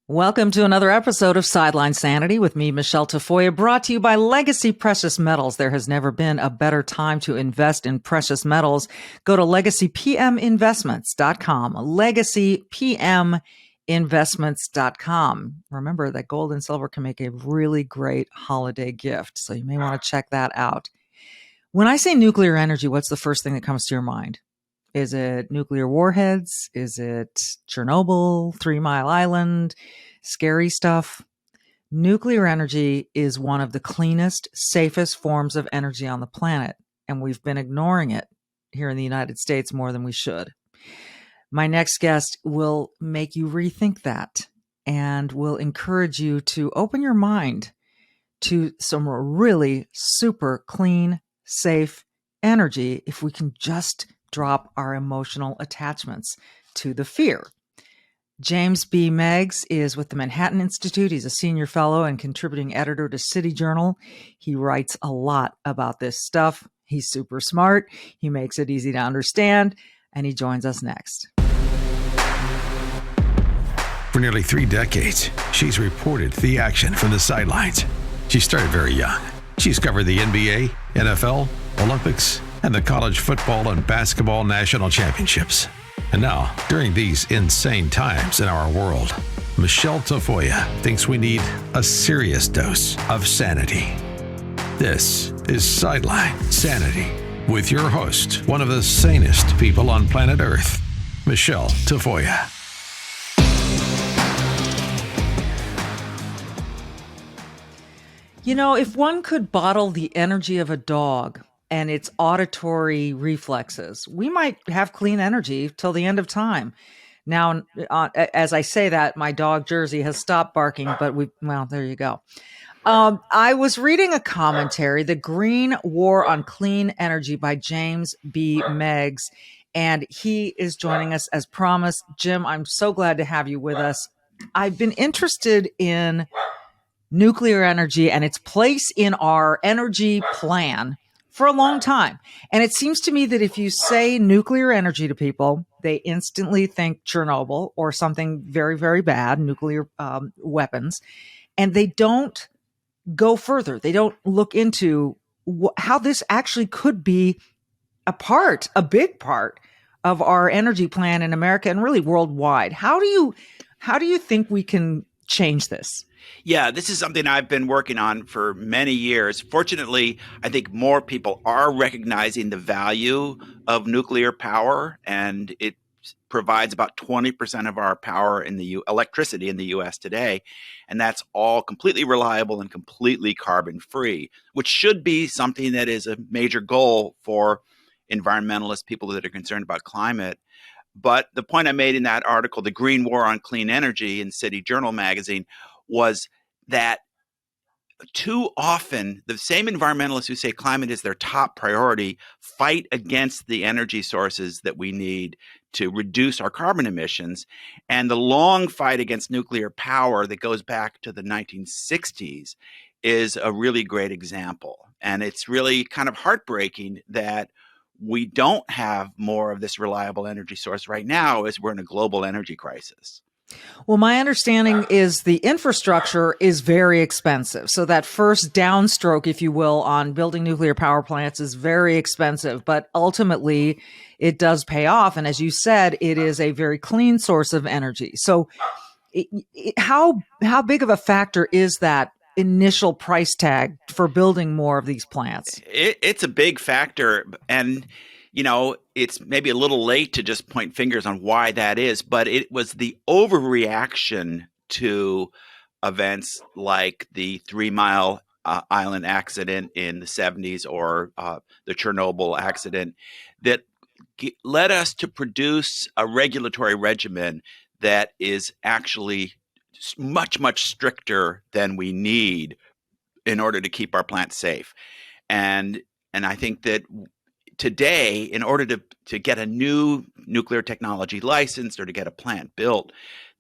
Welcome to another episode of Sideline Sanity with me, Michele Tafoya, brought to you by Legacy Precious Metals. There has never been a better time to invest in precious metals. Go to legacypminvestments.com, legacypminvestments.com. Remember that gold and silver can make a really great holiday gift, so you may want to check that out. When I say nuclear energy, what's the first thing that comes to your mind? Is it nuclear warheads? Is it Chernobyl, 3 Mile Island, scary stuff? Nuclear energy is one of the cleanest, safest forms of energy on the planet, and we've been ignoring it here in the United States more than we should. My next guest will make you rethink that and will encourage you to open your mind to some really super clean, safe energy if we can just drop our emotional attachments to the fear. James B. Meigs is with the Manhattan Institute. He's a senior fellow and contributing editor to City Journal. He writes a lot about this stuff. He's super smart. He makes it easy to understand, and he joins us next. For nearly 3 decades, she's reported the action from the sidelines. She started very young. She's covered the NBA, NFL, Olympics, and the college football and basketball national championships. And now, during these insane times in our world, Michele Tafoya thinks we need a serious dose of sanity. This is Sideline Sanity with your host, one of the sanest people on planet Earth, Michele Tafoya. You know, if one could bottle the energy of a dog and its auditory reflexes, we might have clean energy till the end of time. Now, as I say that, my dog Jersey has stopped barking, but well, there you go. I was reading a commentary, The Green War on Clean Energy by James B. Meigs, and he is joining us as promised. Jim, I'm so glad to have you with us. I've been interested in nuclear energy and its place in our energy plan for a long time. And it seems to me that if you say nuclear energy to people, they instantly think Chernobyl or something very, very bad, nuclear weapons, and they don't go further. They don't look into how this actually could be a big part of our energy plan in America and really worldwide. How do you think we can change this? Yeah, this is something I've been working on for many years. Fortunately, I think more people are recognizing the value of nuclear power, and it provides about 20% of our power in the electricity in the U.S. today, and that's all completely reliable and completely carbon-free, which should be something that is a major goal for environmentalists, people that are concerned about climate. But the point I made in that article, The Green War on Clean Energy in City Journal magazine, was that too often the same environmentalists who say climate is their top priority fight against the energy sources that we need to reduce our carbon emissions. And the long fight against nuclear power that goes back to the 1960s is a really great example. And it's really kind of heartbreaking that we don't have more of this reliable energy source right now as we're in a global energy crisis. Well, my understanding is the infrastructure is very expensive. So that first downstroke, if you will, on building nuclear power plants is very expensive, but ultimately it does pay off. And as you said, it is a very clean source of energy. So how big of a factor is that initial price tag for building more of these plants? It's a big factor. And you know, it's maybe a little late to just point fingers on why that is, but it was the overreaction to events like the 3 Mile Island accident in the 70s or the Chernobyl accident that led us to produce a regulatory regimen that is actually much, much stricter than we need in order to keep our plants safe. And I think that today, in order to get a new nuclear technology licensed or to get a plant built,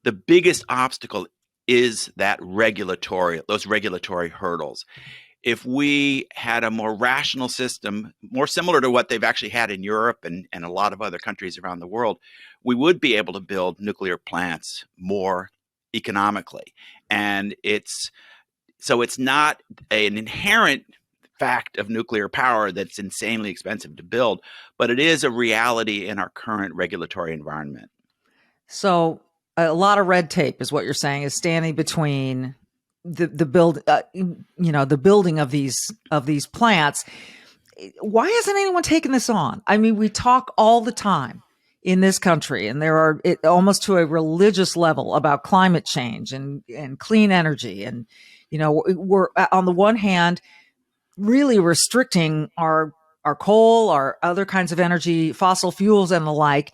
the biggest obstacle is those regulatory hurdles. If we had a more rational system, more similar to what they've actually had in Europe and a lot of other countries around the world, we would be able to build nuclear plants more economically. And it's not an inherent fact of nuclear power that's insanely expensive to build, but it is a reality in our current regulatory environment. So a lot of red tape is what you're saying is standing between the build, the building of these plants. Why hasn't anyone taken this on? I mean, we talk all the time in this country, and there are almost to a religious level about climate change and clean energy, and we're on the one hand really restricting our coal, our other kinds of energy, fossil fuels, and the like.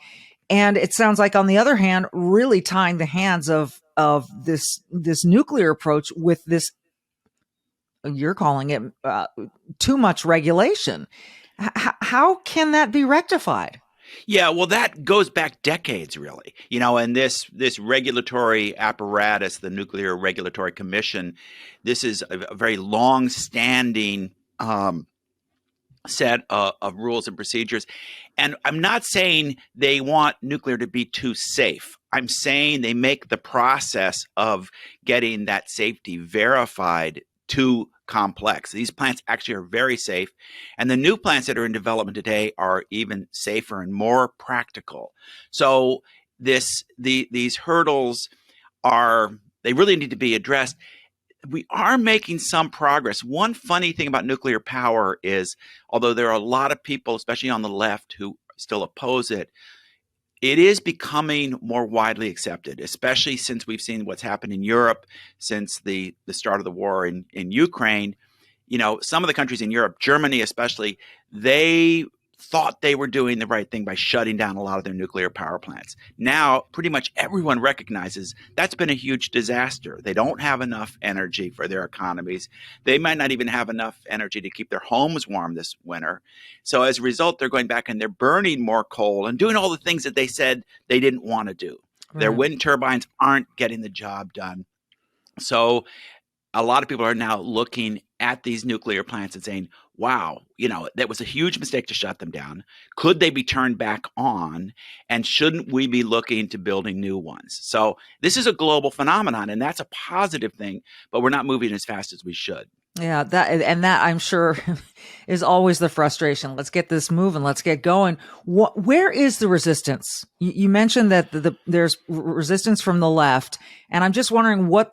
And it sounds like, on the other hand, really tying the hands of this nuclear approach with this, you're calling it too much regulation. How can that be rectified? Yeah, well, that goes back decades, really. And this regulatory apparatus, the Nuclear Regulatory Commission, this is a very long-standing set of rules and procedures. And I'm not saying they want nuclear to be too safe. I'm saying they make the process of getting that safety verified too complex. These plants actually are very safe. And the new plants that are in development today are even safer and more practical. So these hurdles they really need to be addressed. We are making some progress. One funny thing about nuclear power is, although there are a lot of people, especially on the left, who still oppose it, it is becoming more widely accepted, especially since we've seen what's happened in Europe since the start of the war in Ukraine. Some of the countries in Europe, Germany especially, they thought they were doing the right thing by shutting down a lot of their nuclear power plants. Now, pretty much everyone recognizes that's been a huge disaster. They don't have enough energy for their economies. They might not even have enough energy to keep their homes warm this winter. So as a result, they're going back and they're burning more coal and doing all the things that they said they didn't want to do. Right. Their wind turbines aren't getting the job done. So a lot of people are now looking at these nuclear plants and saying, wow, that was a huge mistake to shut them down. Could they be turned back on? And shouldn't we be looking to building new ones? So this is a global phenomenon, and that's a positive thing, but we're not moving as fast as we should. Yeah, that I'm sure is always the frustration. Let's get this moving. Let's get going. Where is the resistance? You mentioned that there's resistance from the left, and I'm just wondering what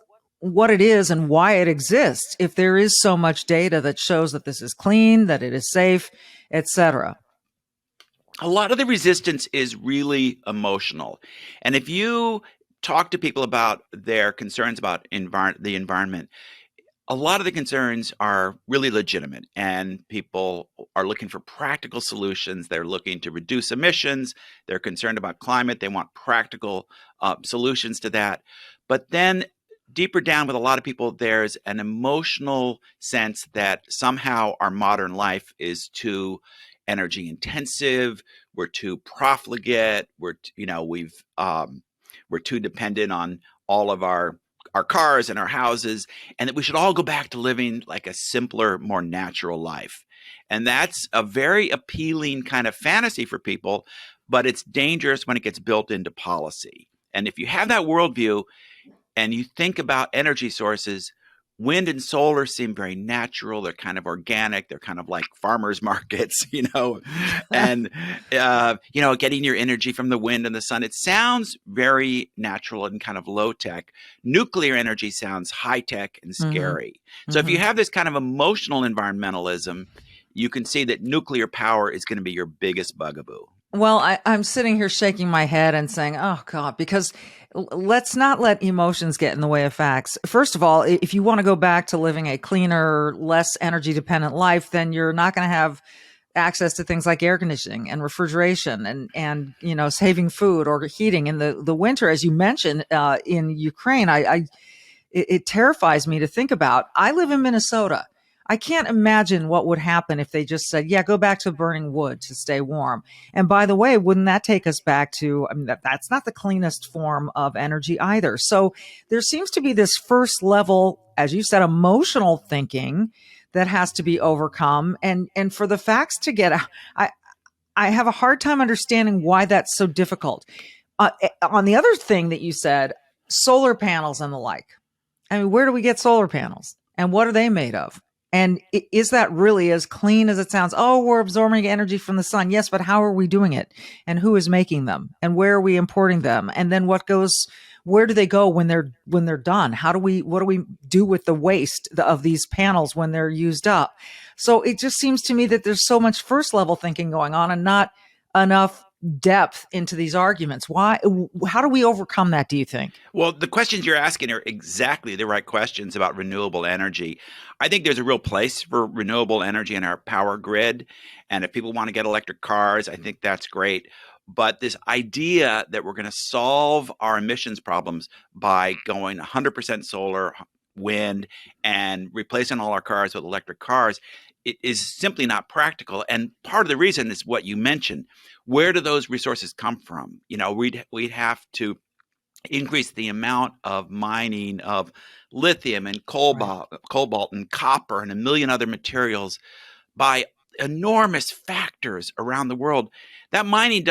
it is and why it exists, if there is so much data that shows that this is clean, that it is safe, etc. A lot of the resistance is really emotional. And if you talk to people about their concerns about the environment, a lot of the concerns are really legitimate, and people are looking for practical solutions. They're looking to reduce emissions. They're concerned about climate. They want practical solutions to that. But then deeper down with a lot of people, there's an emotional sense that somehow our modern life is too energy intensive. We're too profligate. We're too dependent on all of our cars and our houses, and that we should all go back to living like a simpler, more natural life. And that's a very appealing kind of fantasy for people, but it's dangerous when it gets built into policy. And if you have that worldview and you think about energy sources, wind and solar seem very natural. They're kind of organic. They're kind of like farmers markets, and, getting your energy from the wind and the sun. It sounds very natural and kind of low tech. Nuclear energy sounds high tech and scary. Mm-hmm. So if you have this kind of emotional environmentalism, you can see that nuclear power is going to be your biggest bugaboo. Well, I'm sitting here shaking my head and saying, oh, God, because let's not let emotions get in the way of facts. First of all, if you want to go back to living a cleaner, less energy dependent life, then you're not going to have access to things like air conditioning and refrigeration and saving food or heating in the winter. As you mentioned, in Ukraine, it terrifies me to think about. I live in Minnesota. I can't imagine what would happen if they just said, yeah, go back to burning wood to stay warm. And by the way, wouldn't that take us back to, that's not the cleanest form of energy either. So there seems to be this first level, as you said, emotional thinking that has to be overcome. And for the facts to get out, I have a hard time understanding why that's so difficult. On the other thing that you said, solar panels and the like. I mean, where do we get solar panels and what are they made of? And is that really as clean as it sounds? Oh, we're absorbing energy from the sun. Yes, but how are we doing it? And who is making them? And where are we importing them? And then where do they go when they're done? What do we do with the waste of these panels when they're used up? So it just seems to me that there's so much first level thinking going on and not enough depth into these arguments. How do we overcome that, do you think? Well, the questions you're asking are exactly the right questions about renewable energy. I think there's a real place for renewable energy in our power grid. And if people want to get electric cars, I think that's great. But this idea that we're going to solve our emissions problems by going 100% solar, wind, and replacing all our cars with electric cars, it is simply not practical. And part of the reason is what you mentioned. Where do those resources come from? We'd have to increase the amount of mining of lithium and cobalt and copper and a million other materials by enormous factors around the world. That mining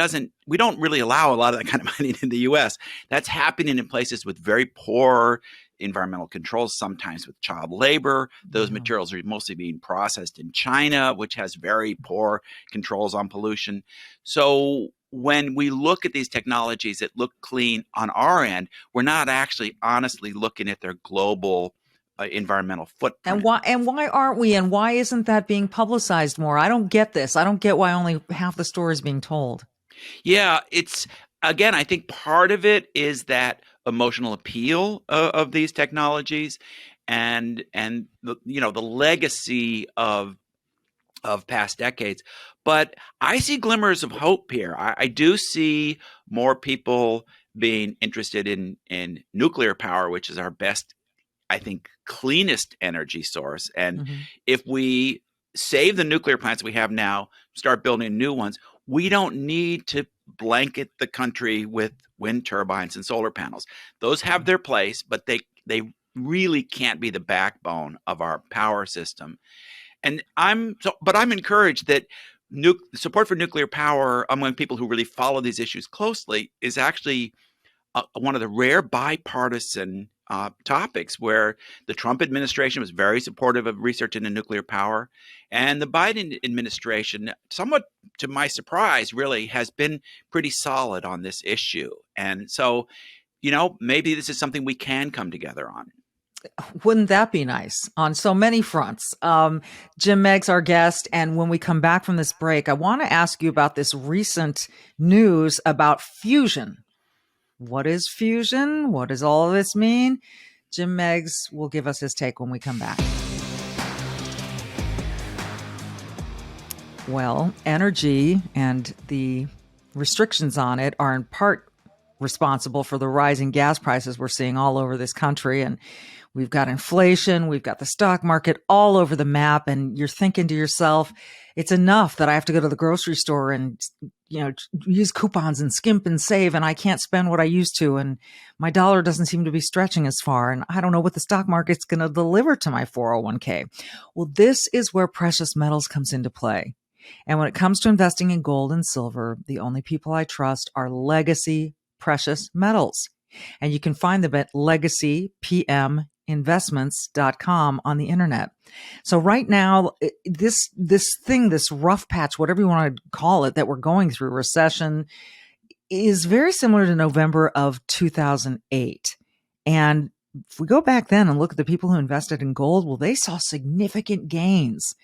we don't really allow a lot of that kind of mining in the US. That's happening in places with very poor environmental controls, sometimes with child labor. Those materials are mostly being processed in China, which has very poor controls on pollution. So when we look at these technologies that look clean on our end, we're not actually honestly looking at their global environmental footprint. And why aren't we? And why isn't that being publicized more? I don't get this. I don't get why only half the story is being told. Yeah, again, I think part of it is that emotional appeal of these technologies and the legacy of past decades. But I see glimmers of hope here. I do see more people being interested in nuclear power, which is our best, I think, cleanest energy source. And if we save the nuclear plants we have now, start building new ones, we don't need to blanket the country with wind turbines and solar panels. Those have their place, but they really can't be the backbone of our power system. And I'm encouraged that support for nuclear power among people who really follow these issues closely is actually one of the rare bipartisan topics where the Trump administration was very supportive of research into nuclear power. And the Biden administration, somewhat to my surprise, really has been pretty solid on this issue. And so, maybe this is something we can come together on. Wouldn't that be nice on so many fronts? Jim Meigs, our guest. And when we come back from this break, I want to ask you about this recent news about fusion. What is fusion? What does all of this mean? Jim Meigs will give us his take when we come back. Well, energy and the restrictions on it are in part responsible for the rising gas prices we're seeing all over this country. And we've got inflation, we've got the stock market all over the map. And you're thinking to yourself, it's enough that I have to go to the grocery store and, use coupons and skimp and save, and I can't spend what I used to. And my dollar doesn't seem to be stretching as far. And I don't know what the stock market's going to deliver to my 401k. Well, this is where precious metals comes into play. And when it comes to investing in gold and silver, the only people I trust are Legacy Precious Metals. And you can find them at legacypminvestments.com on the internet. So right now, this rough patch, whatever you want to call it, that we're going through, recession, is very similar to November of 2008. And if we go back then and look at the people who invested in gold, well, they saw significant gains.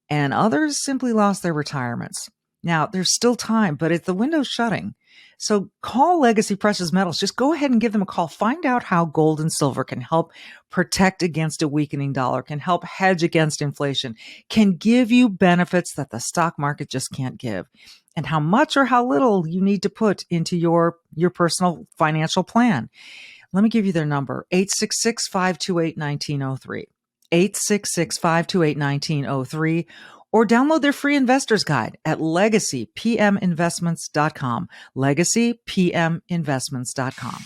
And others simply lost their retirements. Now, there's still time, but the window's shutting. So call Legacy Precious Metals. Just go ahead and give them a call. Find out how gold and silver can help protect against a weakening dollar, can help hedge against inflation, can give you benefits that the stock market just can't give, and how much or how little you need to put into your personal financial plan. Let me give you their number, 866-528-1903. 866-528-1903, or download their free investor's guide at legacypminvestments.com. legacypminvestments.com.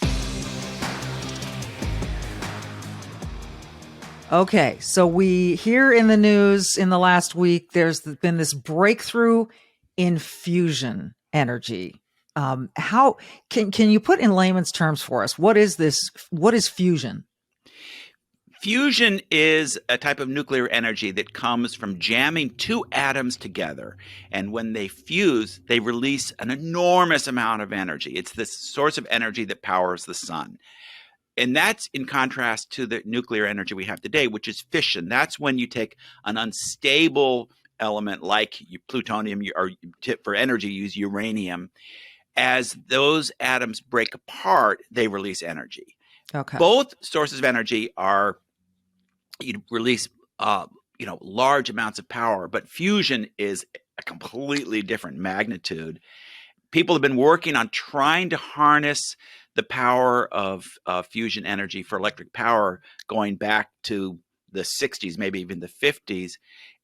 Okay, so we hear in the news in the last week, there's been this breakthrough in fusion energy. How can you put in layman's terms for us? What is this? What is fusion? Fusion is a type of nuclear energy that comes from jamming two atoms together. And when they fuse, they release an enormous amount of energy. It's the source of energy that powers the sun. And that's in contrast to the nuclear energy we have today, which is fission. That's when you take an unstable element like plutonium, or for energy, use uranium. As those atoms break apart, they release energy. Okay. Both sources of energy are you release large amounts of power, but fusion is a completely different magnitude. People have been working on trying to harness the power of fusion energy for electric power going back to the 60s, maybe even the 50s.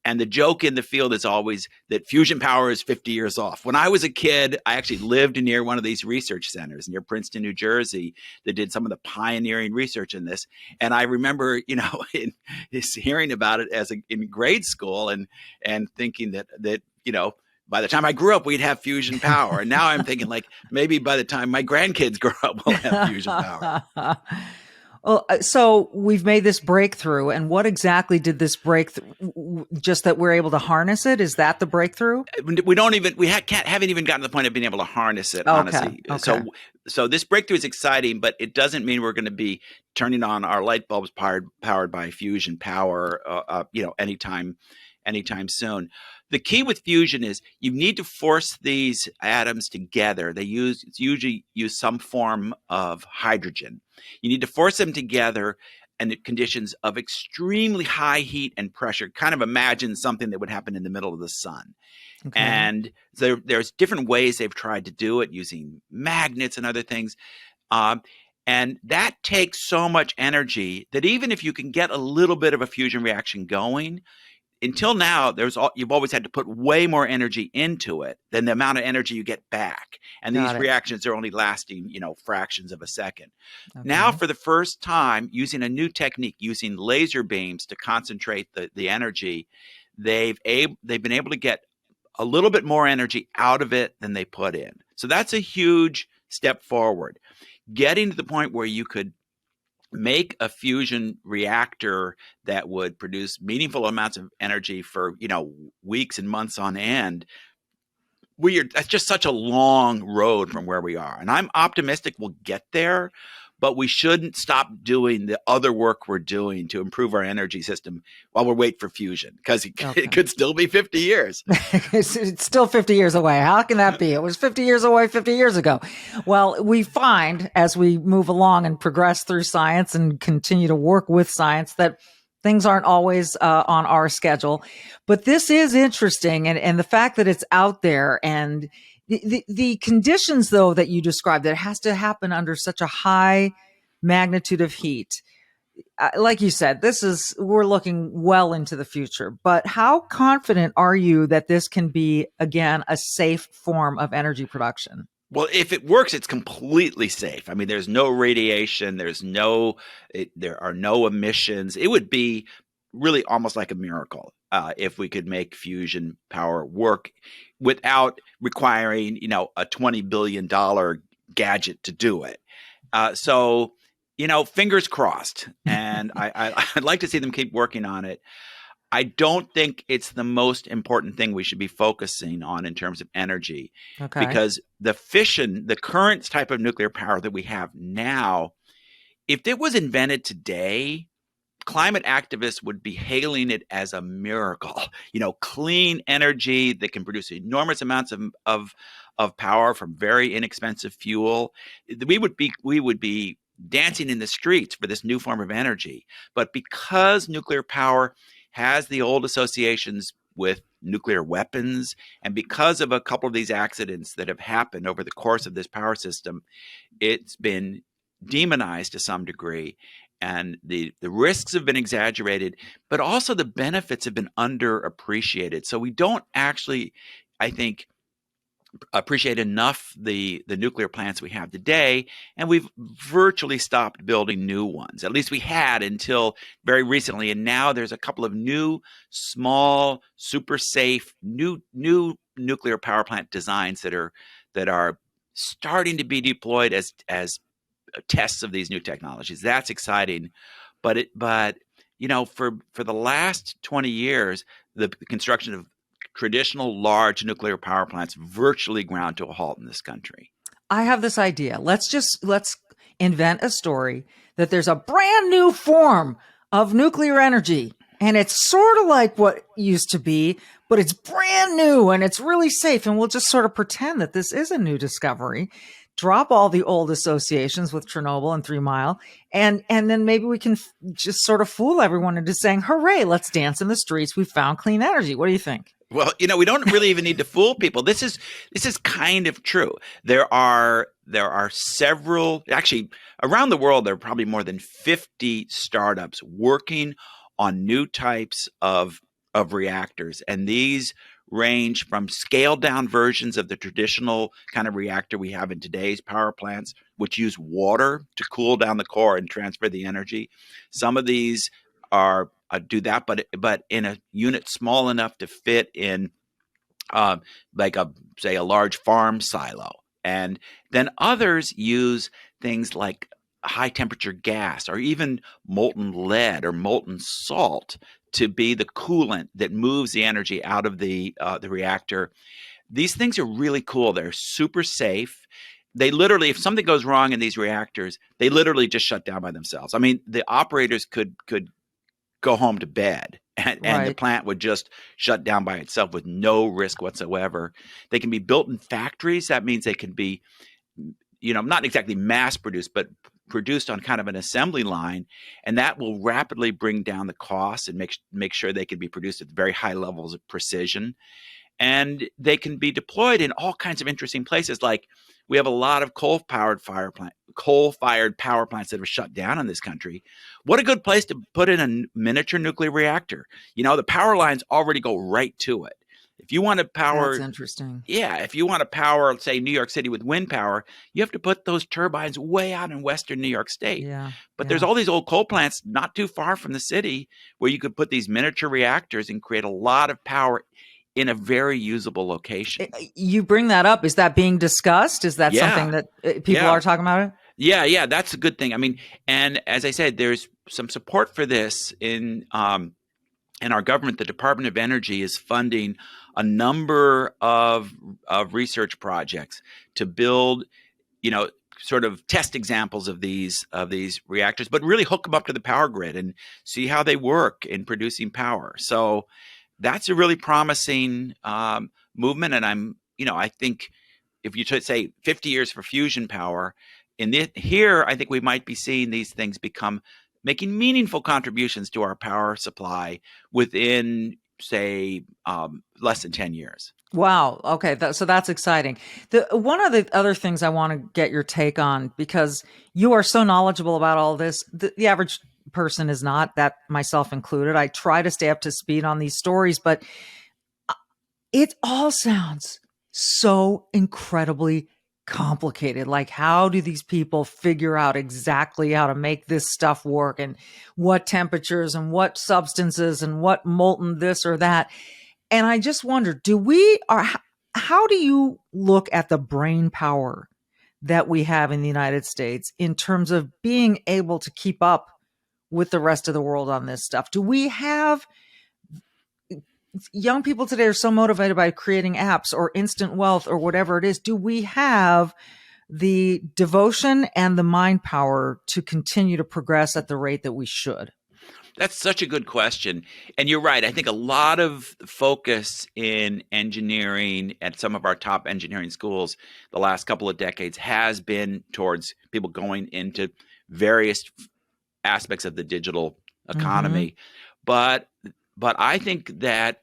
And the joke in the field is always that fusion power is 50 years off. When I was a kid, I actually lived near one of these research centers near Princeton, New Jersey, that did some of the pioneering research in this. And I remember, hearing about it in grade school and thinking that by the time I grew up, we'd have fusion power. And now I'm thinking like maybe by the time my grandkids grow up, we'll have fusion power. Well, so we've made this breakthrough, and what exactly did this breakthrough? Just that we're able to harness it? Is that the breakthrough? Haven't even gotten to the point of being able to harness it, Okay. honestly. So this breakthrough is exciting, but it doesn't mean we're going to be turning on our light bulbs powered by fusion power, anytime soon. The key with fusion is you need to force these atoms together. Usually use some form of hydrogen. You need to force them together in conditions of extremely high heat and pressure. Kind of imagine something that would happen in the middle of the sun. Okay. And there's different ways they've tried to do it using magnets and other things. And that takes so much energy that even if you can get a little bit of a fusion reaction going, until now, you've always had to put way more energy into it than the amount of energy you get back. And these reactions are only lasting, fractions of a second. Okay. Now, for the first time, using a new technique, using laser beams to concentrate the energy, they've been able to get a little bit more energy out of it than they put in. So that's a huge step forward. Getting to the point where you could make a fusion reactor that would produce meaningful amounts of energy for, weeks and months on end. That's just such a long road from where we are. And I'm optimistic we'll get there, but we shouldn't stop doing the other work we're doing to improve our energy system while we wait for fusion, because it could still be 50 years. It's still 50 years away. How can that be? It was 50 years away 50 years ago. Well, we find as we move along and progress through science and continue to work with science that things aren't always on our schedule. But this is interesting. And the fact that it's out there and the conditions, though, that you described, that it has to happen under such a high magnitude of heat. Like you said, we're looking well into the future. But how confident are you that this can be, again, a safe form of energy production? Well, if it works, it's completely safe. I mean, there's no radiation. There are no emissions. It would be really almost like a miracle if we could make fusion power work without requiring, a $20 billion gadget to do it. So, fingers crossed. And I'd like to see them keep working on it. I don't think it's the most important thing we should be focusing on in terms of energy. Okay. Because the current type of nuclear power that we have now, if it was invented today, climate activists would be hailing it as a miracle. Clean energy that can produce enormous amounts of power from very inexpensive fuel. We would be dancing in the streets for this new form of energy. But because nuclear power has the old associations with nuclear weapons, and because of a couple of these accidents that have happened over the course of this power system, it's been demonized to some degree. And the risks have been exaggerated, but also the benefits have been underappreciated. So we don't actually, I think, appreciate enough the nuclear plants we have today, and we've virtually stopped building new ones. At least we had until very recently, and now there's a couple of new, small, super safe, new nuclear power plant designs that are starting to be deployed as tests of these new technologies. That's exciting. But for the last 20 years, the construction of traditional large nuclear power plants virtually ground to a halt in this country. I have this idea. Let's invent a story that there's a brand new form of nuclear energy, and it's sort of like what used to be, but it's brand new and it's really safe, and we'll just sort of pretend that this is a new discovery. Drop all the old associations with Chernobyl and 3 Mile, and then maybe we can just sort of fool everyone into saying, "Hooray, let's dance in the streets. We found clean energy." What do you think? Well, we don't really even need to fool people. This is kind of true. There are several, actually around the world. There are probably more than 50 startups working on new types of reactors, and these range from scaled down versions of the traditional kind of reactor we have in today's power plants, which use water to cool down the core and transfer the energy. Some of these are do that, but in a unit small enough to fit in, like a large farm silo. And then others use things like high temperature gas or even molten lead or molten salt to be the coolant that moves the energy out of the reactor. These things are really cool. They're super safe. They literally, if something goes wrong in these reactors, they literally just shut down by themselves. I mean, the operators could go home to bed, and the Right. plant would just shut down by itself with no risk whatsoever. They can be built in factories. That means they can be, not exactly mass produced, but produced on kind of an assembly line, and that will rapidly bring down the cost and make sure they can be produced at very high levels of precision. And they can be deployed in all kinds of interesting places. Like, we have a lot of coal-fired power plants that have shut down in this country. What a good place to put in a miniature nuclear reactor. The power lines already go right to it. If you want to That's power interesting. Yeah, if you want to power, say, New York City with wind power, you have to put those turbines way out in western New York State. Yeah. But there's Yeah. all these old coal plants not too far from the city where you could put these miniature reactors and create a lot of power in a very usable location. You bring that up. Is that being discussed? Is that something Yeah, that people yeah, are talking about it? yeah. That's a good thing. I mean, and as I said, there's some support for this in our government. The Department of Energy is funding a number of research projects to build, sort of test examples of these reactors, but really hook them up to the power grid and see how they work in producing power. So that's a really promising movement. And I think if you say 50 years for fusion power, here, I think we might be seeing these things making meaningful contributions to our power supply within, say, less than 10 years. Wow. Okay. So that's exciting. One of the other things I want to get your take on, because you are so knowledgeable about all this, the average person is not, that myself included. I try to stay up to speed on these stories, but it all sounds so incredibly complicated. Like, how do these people figure out exactly how to make this stuff work, and what temperatures and what substances and what molten this or that? And I just wonder, how do you look at the brain power that we have in the United States in terms of being able to keep up with the rest of the world on this stuff? Do we have young people today are so motivated by creating apps or instant wealth or whatever it is? Do we have the devotion and the mind power to continue to progress at the rate that we should? That's such a good question. And you're right. I think a lot of focus in engineering at some of our top engineering schools the last couple of decades has been towards people going into various aspects of the digital Mm-hmm. economy. But I think that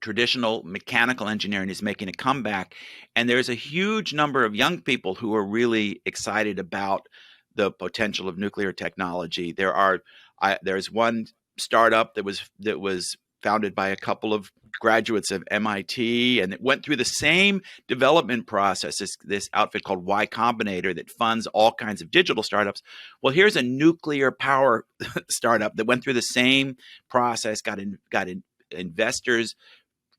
traditional mechanical engineering is making a comeback, and there's a huge number of young people who are really excited about the potential of nuclear technology. There's one startup that was founded by a couple of graduates of MIT, and it went through the same development process as this outfit called Y Combinator that funds all kinds of digital startups. Well, here's a nuclear power startup that went through the same process, got investors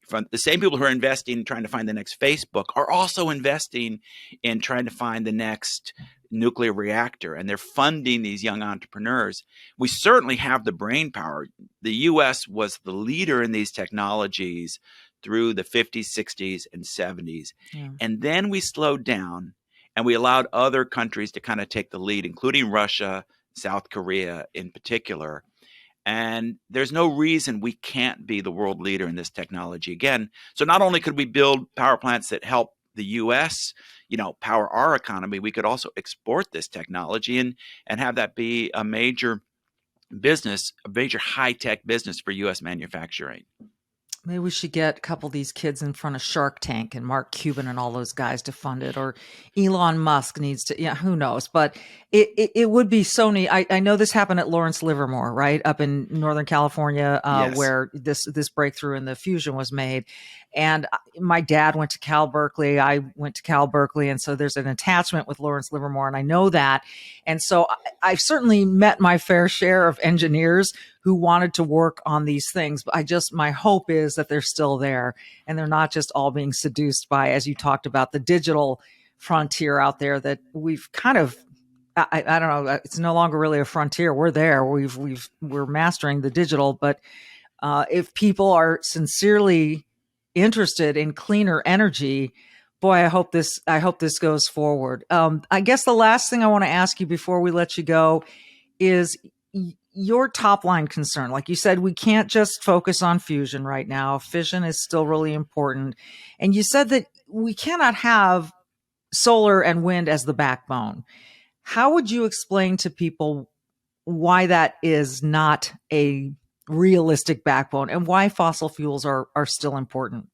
from the same people who are investing in trying to find the next Facebook are also investing in trying to find the next nuclear reactor, and they're funding these young entrepreneurs. We certainly have the brain power. The US was the leader in these technologies through the 50s, 60s, and 70s. Yeah. And then we slowed down and we allowed other countries to kind of take the lead, including Russia, South Korea in particular. And there's no reason we can't be the world leader in this technology again. So not only could we build power plants that help the US, power our economy, we could also export this technology and have that be a major business, a major high-tech business for US manufacturing. Maybe we should get a couple of these kids in front of Shark Tank and Mark Cuban and all those guys to fund it, or Elon Musk needs to, who knows? But it would be so neat. I know this happened at Lawrence Livermore, right? Up in Northern California, Yes. where this breakthrough in the fusion was made. And my dad went to Cal Berkeley. I went to Cal Berkeley. And so there's an attachment with Lawrence Livermore, and I know that. And so I've certainly met my fair share of engineers who wanted to work on these things. But my hope is that they're still there and they're not just all being seduced by, as you talked about, the digital frontier out there that we've kind of, I don't know, it's no longer really a frontier. We're there. We're mastering the digital. But if people are sincerely interested in cleaner energy, boy, I hope this goes forward. I guess the last thing I want to ask you before we let you go is your top line concern. Like you said, we can't just focus on fusion right now. Fission is still really important. And you said that we cannot have solar and wind as the backbone. How would you explain to people why that is not a realistic backbone and why fossil fuels are still important?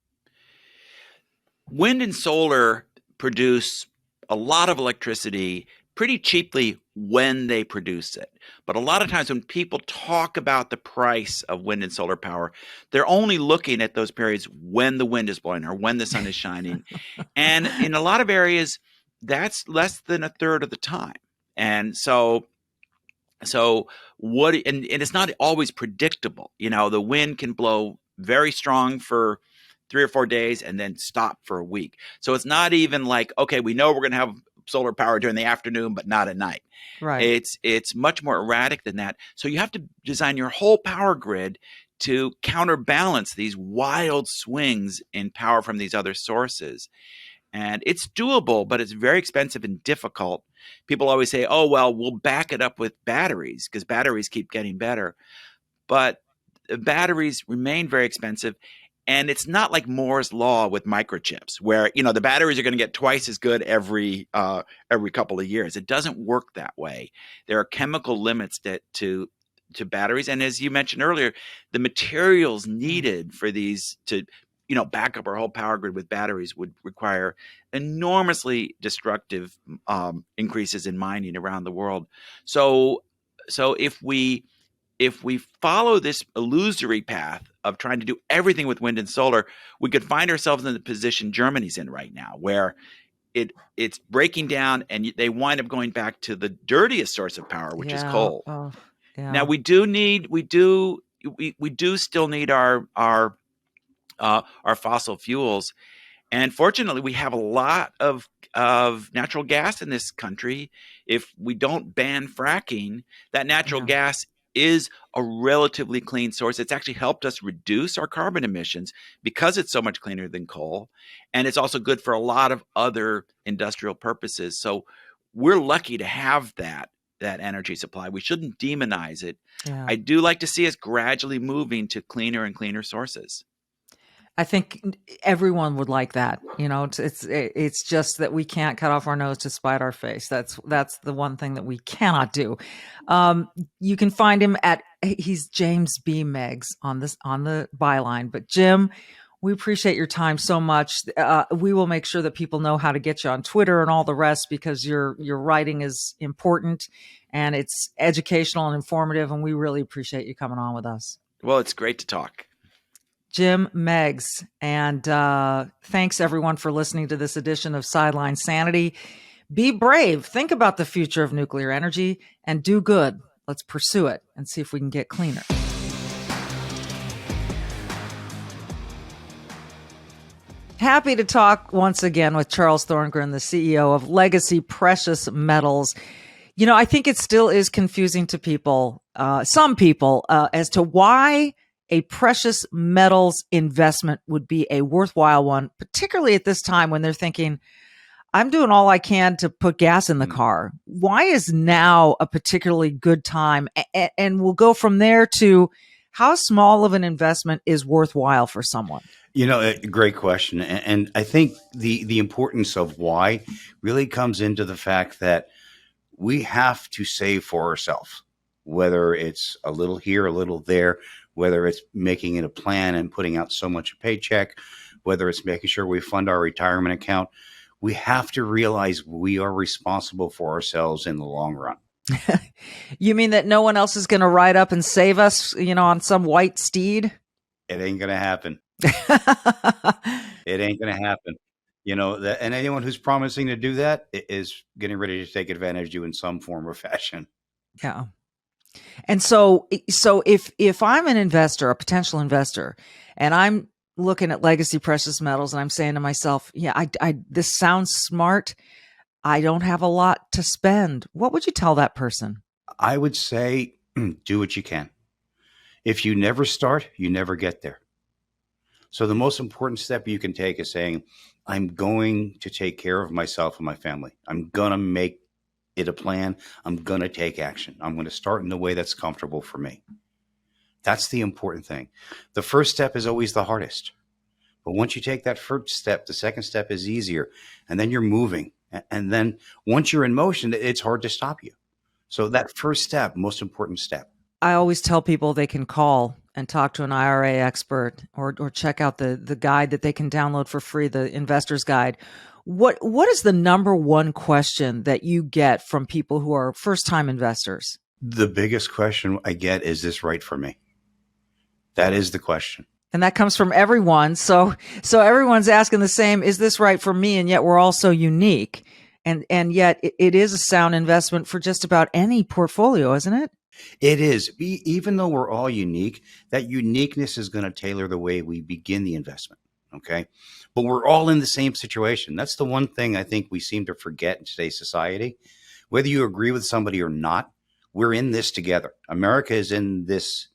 Wind and solar produce a lot of electricity pretty cheaply when they produce it. But a lot of times when people talk about the price of wind and solar power, they're only looking at those periods when the wind is blowing or when the sun is shining. And in a lot of areas, that's less than a third of the time. And so what, and it's not always predictable. The wind can blow very strong for 3 or 4 days and then stop for a week. So it's not even like, okay, we know we're going to have solar power during the afternoon, but not at night. Right. It's much more erratic than that. So you have to design your whole power grid to counterbalance these wild swings in power from these other sources. And it's doable, but it's very expensive and difficult. People always say, oh, well, we'll back it up with batteries because batteries keep getting better. But batteries remain very expensive. And it's not like Moore's law with microchips where, the batteries are going to get twice as good every couple of years. It doesn't work that way. There are chemical limits to batteries. And as you mentioned earlier, the materials needed for these to, back up our whole power grid with batteries would require enormously destructive increases in mining around the world. So if we follow this illusory path of trying to do everything with wind and solar, we could find ourselves in the position Germany's in right now, where it's breaking down and they wind up going back to the dirtiest source of power, which is coal. Oh, yeah. Now we do still need our fossil fuels. And fortunately, we have a lot of natural gas in this country. If we don't ban fracking, that natural gas is a relatively clean source. It's actually helped us reduce our carbon emissions because it's so much cleaner than coal. And it's also good for a lot of other industrial purposes. So we're lucky to have that energy supply. We shouldn't demonize it. Yeah. I do like to see us gradually moving to cleaner and cleaner sources. I think everyone would like that. It's just that we can't cut off our nose to spite our face. That's the one thing that we cannot do. You can find him he's James B. Meigs on the byline. But Jim, we appreciate your time so much. We will make sure that people know how to get you on Twitter and all the rest, because your writing is important and it's educational and informative. And we really appreciate you coming on with us. Well, it's great to talk. Jim Meigs. And thanks everyone for listening to this edition of Sideline Sanity. Be brave. Think about the future of nuclear energy and do good. Let's pursue it and see if we can get cleaner. Happy to talk once again with Charles Thorngren, the CEO of Legacy Precious Metals. You know, I think it still is confusing to people, some people, as to why a precious metals investment would be a worthwhile one, particularly at this time when they're thinking, I'm doing all I can to put gas in the car. Why is now a particularly good time? And we'll go from there to how small of an investment is worthwhile for someone. A great question. And I think the importance of why really comes into the fact that we have to save for ourselves, whether it's a little here, a little there, whether it's making it a plan and putting out so much a paycheck, whether it's making sure we fund our retirement account. We have to realize we are responsible for ourselves in the long run. You mean that no one else is going to ride up and save us, on some white steed? It ain't going to happen. It ain't going to happen. And anyone who's promising to do that is getting ready to take advantage of you in some form or fashion. Yeah. And so if I'm an investor, a potential investor, and I'm looking at Legacy Precious Metals and I'm saying to myself, yeah, this sounds smart. I don't have a lot to spend. What would you tell that person? I would say, do what you can. If you never start, you never get there. So the most important step you can take is saying, I'm going to take care of myself and my family. I'm going to make it a plan. I'm going to take action. I'm going to start in the way that's comfortable for me. That's the important thing. The first step is always the hardest. But once you take that first step, the second step is easier. And then you're moving. And then once you're in motion, it's hard to stop you. So that first step, most important step. I always tell people they can call and talk to an IRA expert or check out the guide that they can download for free, the investor's guide. What is the number one question that you get from people who are first-time investors? The biggest question I get is this right for me? That is the question. And that comes from everyone. So everyone's asking the same, is this right for me? And yet we're all so unique. And yet it is a sound investment for just about any portfolio, isn't it? It is. Even though we're all unique, that uniqueness is going to tailor the way we begin the investment. Okay. But we're all in the same situation. That's the one thing I think we seem to forget in today's society. Whether you agree with somebody or not, we're in this together. America is in this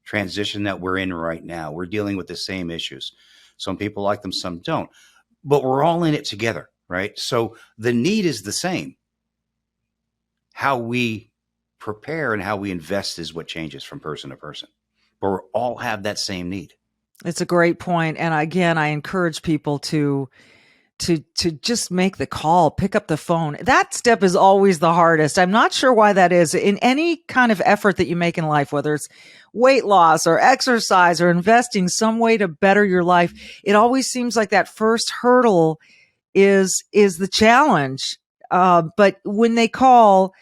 transition that we're in right now. We're dealing with the same issues. Some people like them, some don't. But we're all in it together, right? So the need is the same. How we prepare and how we invest is what changes from person to person. But we all have that same need. It's a great point. And again, I encourage people to just make the call, pick up the phone. That step is always the hardest. I'm not sure why that is. In any kind of effort that you make in life, whether it's weight loss or exercise or investing some way to better your life, it always seems like that first hurdle is the challenge. But when they call,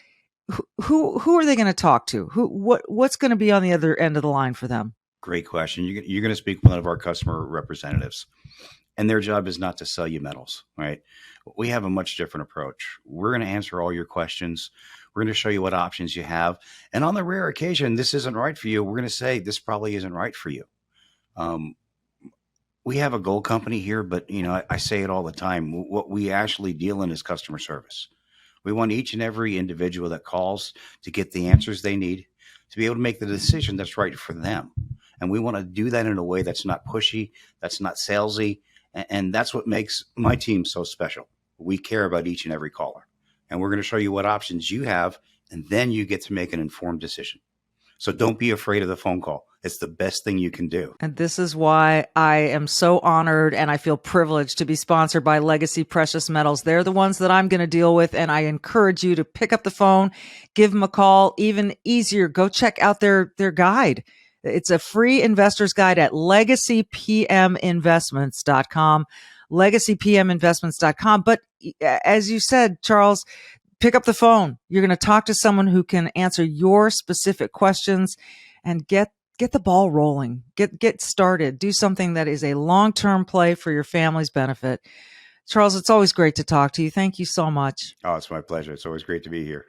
who are they going to talk to? What's going to be on the other end of the line for them? Great question. You're going to speak with one of our customer representatives, and their job is not to sell you metals, right? We have a much different approach. We're going to answer all your questions. We're going to show you what options you have. And on the rare occasion, this isn't right for you, we're going to say, this probably isn't right for you. We have a gold company here, but I say it all the time. What we actually deal in is customer service. We want each and every individual that calls to get the answers they need to be able to make the decision that's right for them. And we want to do that in a way that's not pushy, that's not salesy. And that's what makes my team so special. We care about each and every caller. And we're going to show you what options you have, and then you get to make an informed decision. So don't be afraid of the phone call. It's the best thing you can do. And this is why I am so honored and I feel privileged to be sponsored by Legacy Precious Metals. They're the ones that I'm going to deal with. And I encourage you to pick up the phone, give them a call. Even easier, go check out their guide. It's a free investor's guide at legacypminvestments.com, legacypminvestments.com. But as you said, Charles, pick up the phone. You're going to talk to someone who can answer your specific questions and get the ball rolling, get started, do something that is a long-term play for your family's benefit. Charles, it's always great to talk to you. Thank you so much. Oh, it's my pleasure. It's always great to be here.